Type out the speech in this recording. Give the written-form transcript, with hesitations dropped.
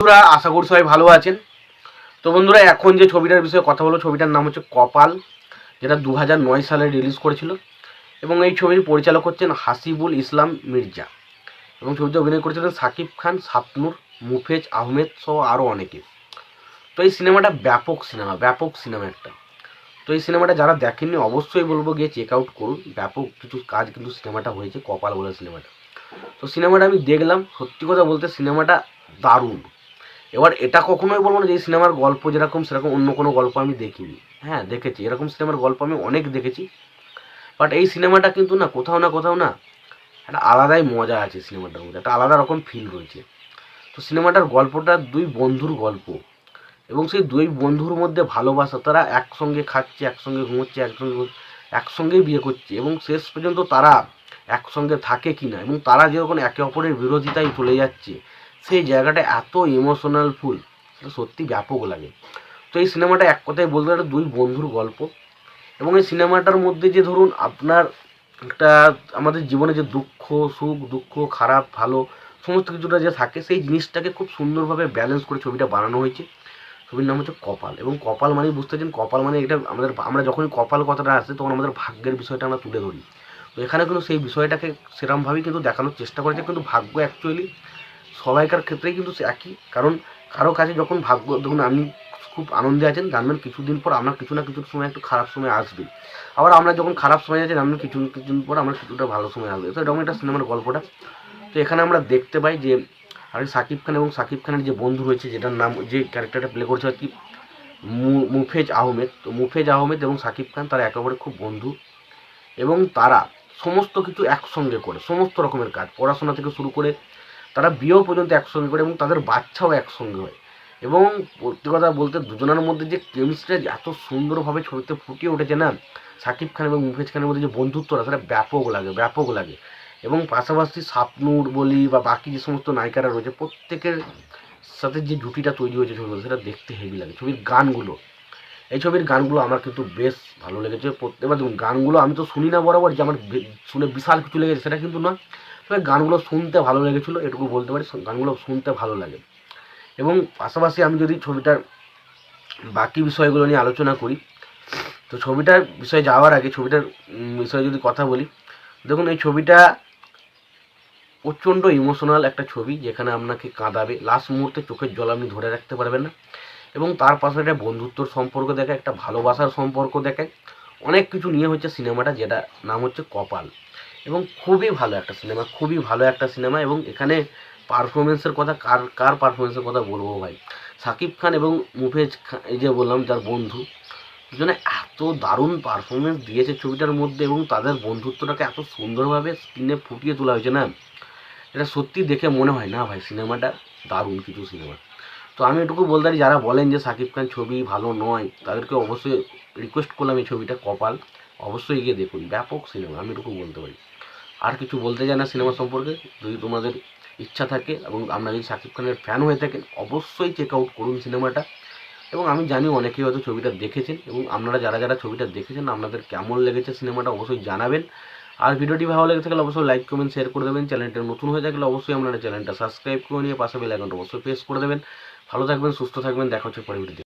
বন্ধুরা আশা করি সবাই ভালো আছেন। তো বন্ধুরা এখন যে ছবিটার বিষয়ে কথা বলবো, ছবিটার নাম হচ্ছে কপাল, যেটা 2009 সালে রিলিজ করেছিল এবং এই ছবির পরিচালক হচ্ছেন হাসিবুল ইসলাম মির্জা এবং ছবিতে অভিনয় করেছিলেন সাকিব খান, শাবনূর, মুফেজ আহমেদ সহ আরও অনেকে। তো এই সিনেমাটা ব্যাপক সিনেমা একটা। তো এই সিনেমাটা যারা দেখেননি অবশ্যই বলবো গিয়ে চেক আউট করুন। ব্যাপক কিছু কাজ কিন্তু সিনেমাটা হয়েছে, কপাল বলে সিনেমাটা। তো সিনেমাটা আমি দেখলাম, সত্যি কথা বলতে সিনেমাটা দারুণ। এবার এটা কখনোই বলবো না যে এই সিনেমার গল্প যেরকম সেরকম অন্য কোনো গল্প আমি দেখিনি। হ্যাঁ দেখেছি, এরকম সিনেমার গল্প আমি অনেক দেখেছি, বাট এই সিনেমাটা কিন্তু না একটা আলাদাই মজা আছে সিনেমাটার মধ্যে, একটা আলাদা রকম ফিল রয়েছে। তো সিনেমাটার গল্পটা দুই বন্ধুর গল্প এবং সেই দুই বন্ধুর মধ্যে ভালোবাসা, তারা একসঙ্গে খাচ্ছে, একসঙ্গে ঘুমোচ্ছে, একসঙ্গেই বিয়ে করছে এবং শেষ পর্যন্ত তারা একসঙ্গে থাকে কি না, এবং তারা যখন একে অপরের বিরোধিতায় চলে যাচ্ছে, সেই জায়গাটা এত ইমোশনাল ফুল, সেটা সত্যি ব্যাপক লাগে। তো এই সিনেমাটা এক কথায় বলতে গেলে দুই বন্ধুর গল্প এবং এই সিনেমাটার মধ্যে যে ধরুন আপনার একটা আমাদের জীবনে যে দুঃখ সুখ, দুঃখ খারাপ ভালো সমস্ত কিছুটা যে থাকে, সেই জিনিসটাকে খুব সুন্দরভাবে ব্যালেন্স করে ছবিটা বানানো হয়েছে। ছবির নাম হচ্ছে কপাল এবং কপাল মানে বুঝতে পারছেন, কপাল মানে এটা আমাদের, আমরা যখনই কপাল কথাটা আসে তখন আমাদের ভাগ্যের বিষয়টা আমরা তুলে ধরি। তো এখানে কিন্তু সেই বিষয়টাকে সেরকমভাবেই কিন্তু দেখানোর চেষ্টা করেছে, কিন্তু ভাগ্য অ্যাকচুয়ালি সবাইকার ক্ষেত্রেই কিন্তু সে একই। কারণ কারো কাছে যখন ভাগ্য, দেখুন আপনি খুব আনন্দে আছেন, জানবেন কিছুদিন পর আপনার কিছু না কিছু সময় একটু খারাপ সময় আসবে। আবার আমরা যখন খারাপ সময় আছি জানবেন কিছুদিন পর আমরা কিছুটা ভালো সময় আসবে। তো এরকম একটা সিনেমার গল্পটা। তো এখানে আমরা দেখতে পাই যে আর সাকিব খান এবং সাকিব খানের যে বন্ধু রয়েছে, যেটার নাম, যে ক্যারেক্টারটা প্লে করছে আর কি, মুফেজ আহমেদ। তো মুফেজ আহমেদ এবং সাকিব খান তারা একেবারে খুব বন্ধু এবং তারা সমস্ত কিছু একসঙ্গে করে, সমস্ত রকমের কাজ পড়াশোনা থেকে শুরু করে তারা বিয়েও পর্যন্ত একসঙ্গে করে এবং তাদের বাচ্চাও একসঙ্গে হয়। এবং সত্যি কথা বলতে দুজনের মধ্যে যে কেমিস্ট্রি এত সুন্দরভাবে ছবিতে ফুটিয়ে উঠেছে না, সাকিব খান এবং মুফেজ খানের মধ্যে যে বন্ধুত্বটা, সেটা ব্যাপক লাগে। এবং পাশাপাশি শাবনূর বলি বা বাকি যে সমস্ত নায়িকারা রয়েছে, প্রত্যেকের সাথে যে জুটিটা তৈরি হয়েছে ছবির, সেটা দেখতে হেভি লাগে। ছবির গানগুলো, এই ছবির গানগুলো আমার কিন্তু বেশ ভালো লেগেছে। প্রত্যেকবার দেখুন গানগুলো আমি তো শুনি না বরাবর যে আমার শুনে বিশাল কিছু লেগেছে, সেটা কিন্তু না, তবে গানগুলো শুনতে ভালো লেগেছিলো, এটুকু বলতে পারি, গানগুলো শুনতে ভালো লাগে। এবং পাশাপাশি আমি যদি ছবিটার বাকি বিষয়গুলো নিয়ে আলোচনা করি, তো ছবিটার বিষয়ে যাওয়ার আগে ছবিটার বিষয়ে যদি কথা বলি, দেখুন এই ছবিটা প্রচণ্ড ইমোশনাল একটা ছবি, যেখানে আপনাকে কাঁদাবে, লাস্ট মুহূর্তে চোখের জল আপনি ধরে রাখতে পারবেন না। এবং তার পাশে একটা বন্ধুত্বর সম্পর্ক দেখায়, একটা ভালোবাসার সম্পর্ক দেখায়, অনেক কিছু নিয়ে হচ্ছে সিনেমাটা, যেটা নাম হচ্ছে কপাল। এবং খুবই ভালো একটা সিনেমা এবং এখানে পারফরমেন্সের কথা কার পারফরমেন্সের কথা বলবো ভাই, সাকিব খান এবং মুফেজ খান, এই যে বললাম যার বন্ধু, দুজনে এত দারুণ পারফরমেন্স দিয়েছে ছবিটার মধ্যে এবং তাদের বন্ধুত্বটাকে এত সুন্দরভাবে স্ক্রিনে ফুটিয়ে তোলা হয়েছে না, এটা সত্যি দেখে মনে হয় না ভাই সিনেমাটা দারুণ কিছু সিনেমা। তো আমি এটুকু বলতে পারি, যারা বলেন যে সাকিব খান ছবি ভালো নয়, তাদেরকে অবশ্যই রিকোয়েস্ট করলাম এই ছবিটা কপাল অবশ্যই গিয়ে দেখুন, ব্যাপক সিনেমা, আমি এটুকু বলতে পারি। আর কিছু বলতে চাই না সিনেমা সম্পর্কে। যদি তোমাদের ইচ্ছা থাকে এবং আপনারা যদি সাকিব খানের ফ্যান হয়ে থাকেন, অবশ্যই চেক আউট করুন সিনেমাটা। এবং আমি জানি অনেকেই হয়তো ছবিটা দেখেছেন এবং আপনারা যারা ছবিটা দেখেছেন আপনাদের কেমন লেগেছে সিনেমাটা অবশ্যই জানাবেন। আর ভিডিওটি ভালো লেগে থাকলে অবশ্যই লাইক কমেন্ট শেয়ার করে দেবেন। চ্যানেলটা নতুন হয়ে থাকলে অবশ্যই আপনারা চ্যানেলটা সাবস্ক্রাইব করে নিয়ে পাশে বেল আইকনটা অবশ্যই প্রেস করে দেবেন। ভালো থাকবেন, সুস্থ থাকবেন, দেখা হচ্ছে পরের ভিডিওতে।